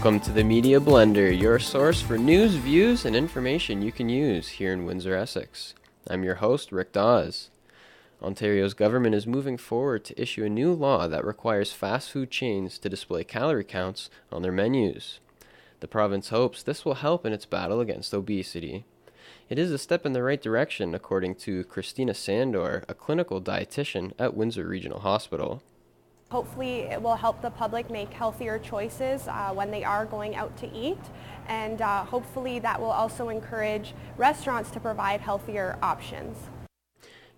Welcome to the Media Blender, your source for news, views, and information you can use here in Windsor, Essex. I'm your host, Rick Dawes. Ontario's government is moving forward to issue a new law that requires fast food chains to display calorie counts on their menus. The province hopes this will help in its battle against obesity. It is a step in the right direction, according to Christina Sandor, a clinical dietitian at Windsor Regional Hospital. Hopefully it will help the public make healthier choices when they are going out to eat, and hopefully that will also encourage restaurants to provide healthier options.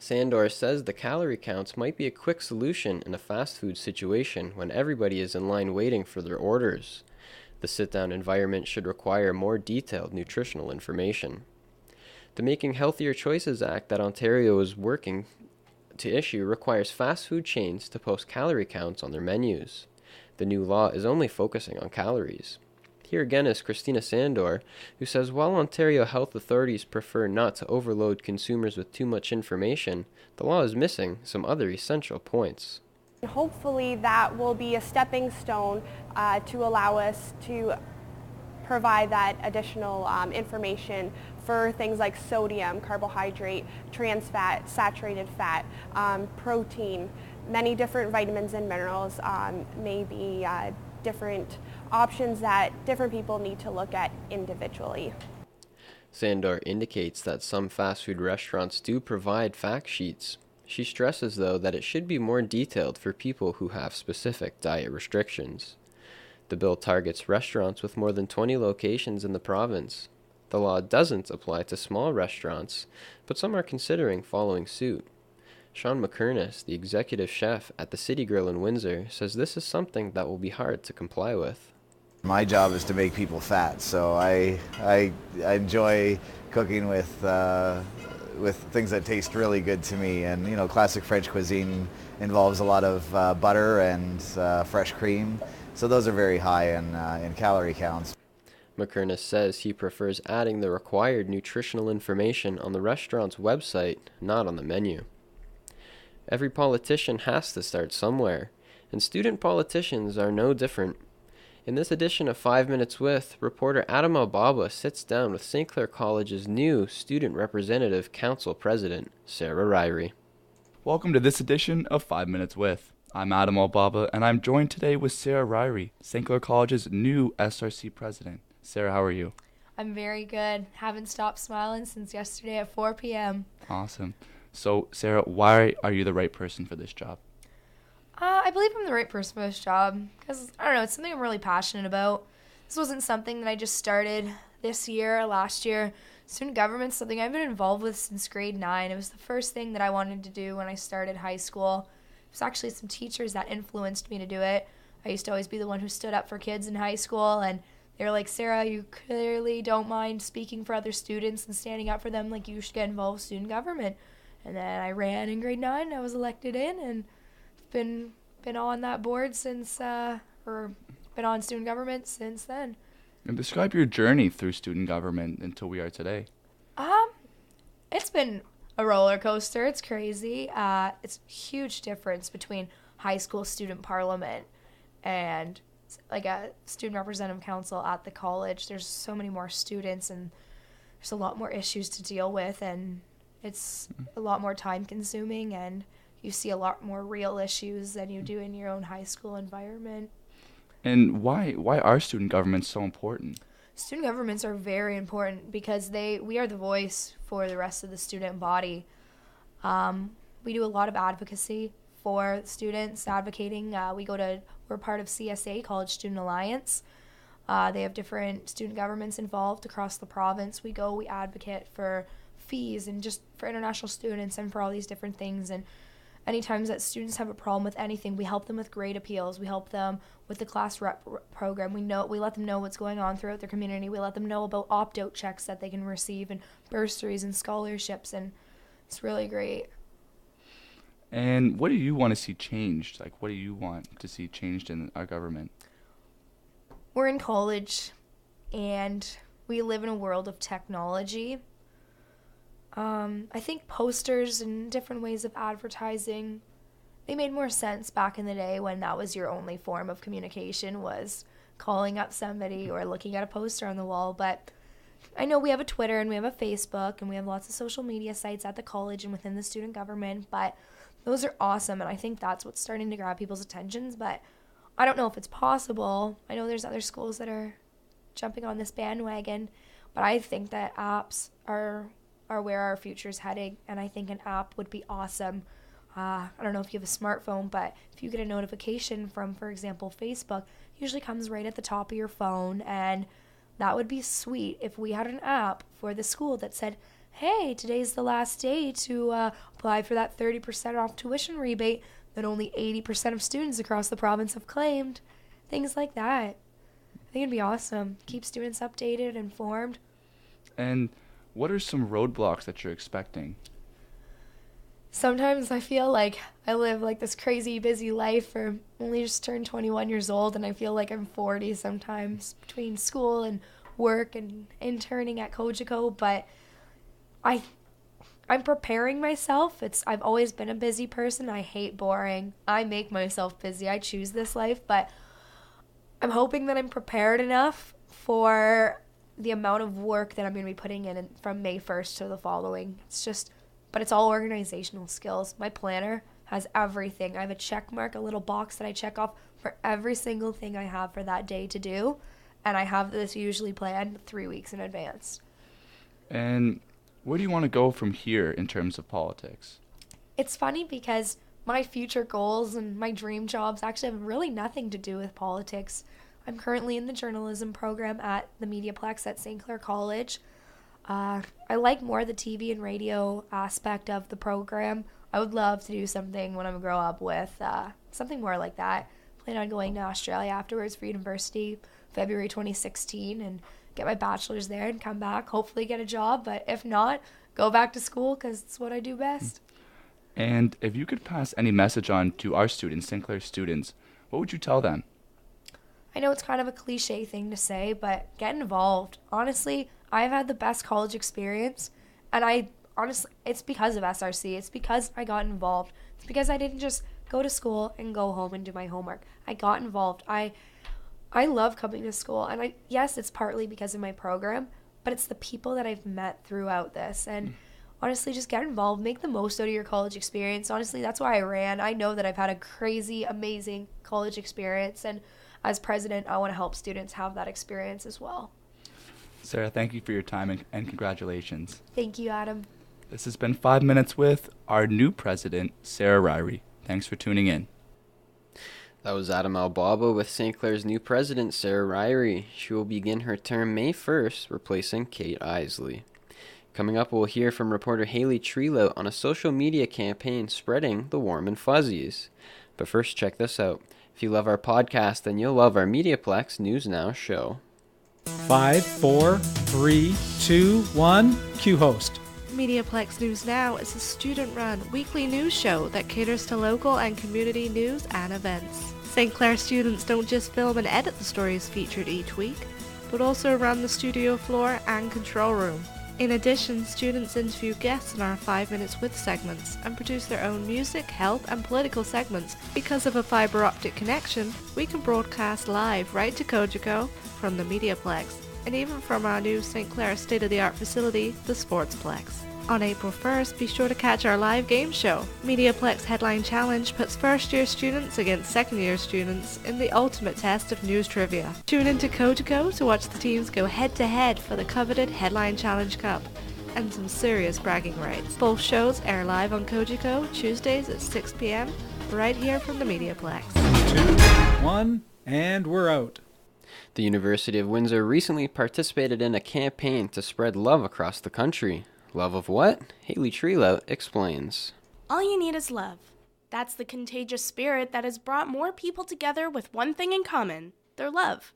Sandor says the calorie counts might be a quick solution in a fast food situation when everybody is in line waiting for their orders. The sit-down environment should require more detailed nutritional information. The Making Healthier Choices Act that Ontario is working to issue requires fast food chains to post calorie counts on their menus. The new law is only focusing on calories. Here again is Christina Sandor, who says while Ontario health authorities prefer not to overload consumers with too much information, the law is missing some other essential points. Hopefully that will be a stepping stone to allow us to provide that additional information for things like sodium, carbohydrate, trans fat, saturated fat, protein. Many different vitamins and minerals may be different options that different people need to look at individually. Sandor indicates that some fast food restaurants do provide fact sheets. She stresses, though, that it should be more detailed for people who have specific diet restrictions. The bill targets restaurants with more than 20 locations in the province. The law doesn't apply to small restaurants, but some are considering following suit. Sean McKernis, the executive chef at the City Grill in Windsor, says this is something that will be hard to comply with. My job is to make people fat, so I enjoy cooking with things that taste really good to me. And you know, classic French cuisine involves a lot of butter and fresh cream, so those are very high in calorie counts. McKernis says he prefers adding the required nutritional information on the restaurant's website, not on the menu. Every politician has to start somewhere, and student politicians are no different. In this edition of 5 Minutes With, reporter Adam Albaba sits down with St. Clair College's new Student Representative Council President, Sarah Ryrie. Welcome to this edition of 5 Minutes With. I'm Adam Albaba, and I'm joined today with Sarah Ryrie, St. Clair College's new SRC President. Sarah, how are you? I'm very good. Haven't stopped smiling since yesterday at 4 p.m. Awesome. So, Sarah, why are you the right person for this job? I believe I'm the right person for this job because, I don't know, it's something I'm really passionate about. This wasn't something that I just started this year or last year. Student government's something I've been involved with since grade 9. It was the first thing that I wanted to do when I started high school. It was actually some teachers that influenced me to do it. I used to always be the one who stood up for kids in high school, and they were like, Sarah, you clearly don't mind speaking for other students and standing up for them, like you should get involved with student government. And then I ran in grade 9, I was elected in, and been on that board since, or been on student government since then. And describe your journey through student government until we are today. It's been a roller coaster. It's crazy. It's a huge difference between high school student parliament and like a student representative council at the college. There's so many more students and there's a lot more issues to deal with, and it's a lot more time consuming, and you see a lot more real issues than you do in your own high school environment. And why are student governments so important? Student governments are very important because we are the voice for the rest of the student body. We do a lot of advocacy for students, advocating. We're part of CSA, College Student Alliance. They have different student governments involved across the province. We advocate for fees and just for international students and for all these different things. And anytime that students have a problem with anything, we help them with grade appeals. We help them with the class rep program. We let them know what's going on throughout their community. We let them know about opt-out checks that they can receive and bursaries and scholarships, and it's really great. And what do you want to see changed? Like, what do you want to see changed in our government? We're in college, and we live in a world of technology. I think posters and different ways of advertising, they made more sense back in the day when that was your only form of communication, was calling up somebody or looking at a poster on the wall. But I know we have a Twitter and we have a Facebook and we have lots of social media sites at the college and within the student government, but those are awesome, and I think that's what's starting to grab people's attentions, but I don't know if it's possible. I know there's other schools that are jumping on this bandwagon, but I think that apps are where our future's heading, and I think an app would be awesome. I don't know if you have a smartphone, but if you get a notification from, for example, Facebook, it usually comes right at the top of your phone, and that would be sweet if we had an app for the school that said, hey, today's the last day to apply for that 30% off tuition rebate that only 80% of students across the province have claimed. Things like that. I think it'd be awesome. Keep students updated, informed. And what are some roadblocks that you're expecting? Sometimes I feel like I live like this crazy busy life, or only just turned 21 years old, and I feel like I'm 40 sometimes between school and work and interning at Kojiko, but I'm preparing myself. I've always been a busy person. I hate boring. I make myself busy. I choose this life, but I'm hoping that I'm prepared enough for the amount of work that I'm going to be putting in from May 1st to the following. But it's all organizational skills. My planner has everything. I have a check mark, a little box that I check off for every single thing I have for that day to do, and I have this usually planned 3 weeks in advance. And where do you want to go from here in terms of politics? It's funny because my future goals and my dream jobs actually have really nothing to do with politics. I'm currently in the journalism program at the Mediaplex at St. Clair College. I like more the TV and radio aspect of the program. I would love to do something when I grow up with something more like that. Plan on going to Australia afterwards for university, February 2016, and get my bachelor's there and come back, hopefully get a job. But if not, go back to school because it's what I do best. And if you could pass any message on to our students, St. Clair students, what would you tell them? I know it's kind of a cliche thing to say, but get involved. Honestly, I've had the best college experience, and it's because of SRC. It's because I got involved. It's because I didn't just go to school and go home and do my homework. I got involved. I love coming to school, and yes, it's partly because of my program, but it's the people that I've met throughout this, and honestly, just get involved. Make the most out of your college experience. Honestly, that's why I ran. I know that I've had a crazy, amazing college experience, and as president, I want to help students have that experience as well. Sarah, thank you for your time and congratulations. Thank you, Adam. This has been 5 Minutes with our new president, Sarah Ryrie. Thanks for tuning in. That was Adam Albaba with St. Clair's new president, Sarah Ryrie. She will begin her term May 1st, replacing Kate Isley. Coming up, we'll hear from reporter Hailey Trealout on a social media campaign spreading the warm and fuzzies. But first, check this out. If you love our podcast, then you'll love our Mediaplex News Now show. 5, 4, 3, 2, 1, cue host. Mediaplex News Now is a student-run weekly news show that caters to local and community news and events. St. Clair students don't just film and edit the stories featured each week, but also run the studio floor and control room. In addition, students interview guests in our 5 Minutes With segments and produce their own music, health, and political segments. Because of a fiber optic connection, we can broadcast live right to Kojiko from the Mediaplex, and even from our new St. Clair state-of-the-art facility, the Sportsplex. On April 1st, be sure to catch our live game show. Mediaplex Headline Challenge puts first-year students against second-year students in the ultimate test of news trivia. Tune into Kojiko to watch the teams go head-to-head for the coveted Headline Challenge Cup and some serious bragging rights. Both shows air live on Kojiko Tuesdays at 6 p.m. right here from the Mediaplex. 2, 1, and we're out. The University of Windsor recently participated in a campaign to spread love across the country. Love of what? Hailey Trealout explains. All you need is love. That's the contagious spirit that has brought more people together with one thing in common, their love.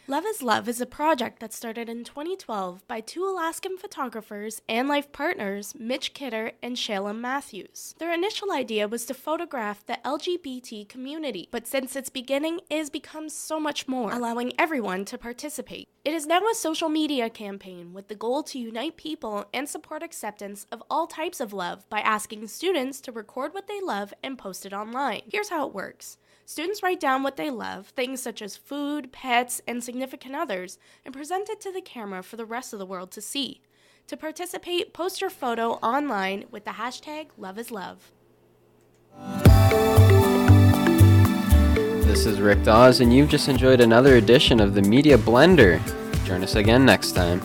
Love is Love is a project that started in 2012 by two Alaskan photographers and life partners, Mitch Kidder and Shalem Matthews. Their initial idea was to photograph the LGBT community, but since its beginning, it has become so much more, allowing everyone to participate. It is now a social media campaign with the goal to unite people and support acceptance of all types of love by asking students to record what they love and post it online. Here's how it works. Students write down what they love, things such as food, pets, and significant others, and present it to the camera for the rest of the world to see. To participate, post your photo online with the hashtag #LoveIsLove. This is Rick Dawes, and you've just enjoyed another edition of the Media Blender. Join us again next time.